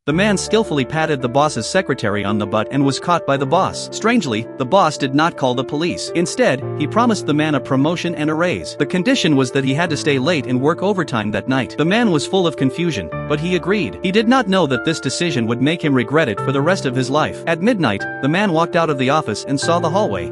The man skillfully patted the boss's secretary on the butt and was caught by the boss. Strangely, the boss did not call the police. Instead, he promised the man a promotion and a raise. The condition was that he had to stay late and work overtime that night. The man was full of confusion, but he agreed. He did not know that this decision would make him regret it for the rest of his life. At midnight, the man walked out of the office and saw the hallway.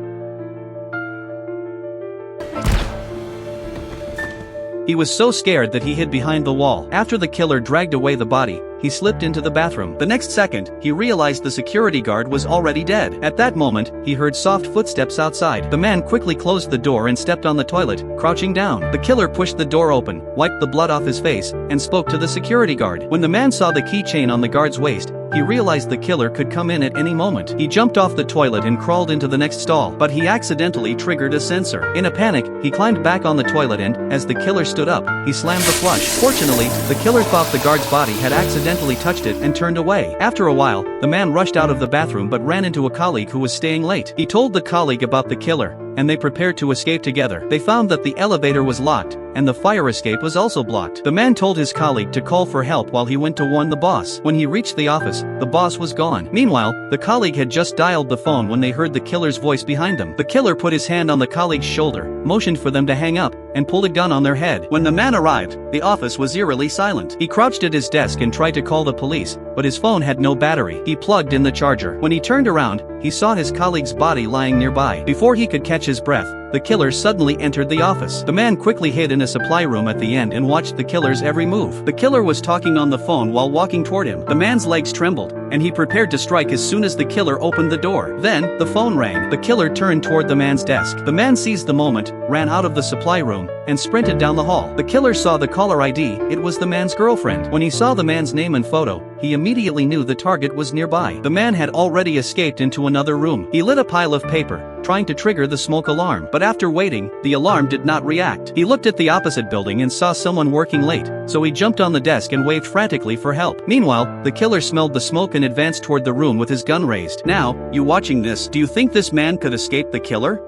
He was so scared that he hid behind the wall. After the killer dragged away the body, he slipped into the bathroom. The next second, he realized the security guard was already dead. At that moment, he heard soft footsteps outside. The man quickly closed the door and stepped on the toilet, crouching down. The killer pushed the door open, wiped the blood off his face, and spoke to the security guard. When the man saw the keychain on the guard's waist, he realized the killer could come in at any moment. He jumped off the toilet and crawled into the next stall, but he accidentally triggered a sensor. In a panic, he climbed back on the toilet and, as the killer stood up, he slammed the flush. Fortunately, the killer thought the guard's body had accidentally touched it and turned away. After a while, the man rushed out of the bathroom but ran into a colleague who was staying late. He told the colleague about the killer, and they prepared to escape together. They found that the elevator was locked, and the fire escape was also blocked. The man told his colleague to call for help while he went to warn the boss. When he reached the office, the boss was gone. Meanwhile, the colleague had just dialed the phone when they heard the killer's voice behind them. The killer put his hand on the colleague's shoulder, motioned for them to hang up, and pulled a gun on their head. When the man arrived, the office was eerily silent. He crouched at his desk and tried to call the police, but his phone had no battery. He plugged in the charger. When he turned around, he saw his colleague's body lying nearby. Before he could catch his breath, the killer suddenly entered the office. The man quickly hid in a supply room at the end and watched the killer's every move. The killer was talking on the phone while walking toward him. The man's legs trembled, and he prepared to strike as soon as the killer opened the door. Then, the phone rang. The killer turned toward the man's desk. The man seized the moment, ran out of the supply room, and sprinted down the hall. The killer saw the caller ID. It was the man's girlfriend. When he saw the man's name and photo, he immediately knew the target was nearby. The man had already escaped into another room. He lit a pile of paper, trying to trigger the smoke alarm. But after waiting, the alarm did not react. He looked at the opposite building and saw someone working late, so he jumped on the desk and waved frantically for help. Meanwhile, the killer smelled the smoke and advanced toward the room with his gun raised. Now, you watching this, do you think this man could escape the killer?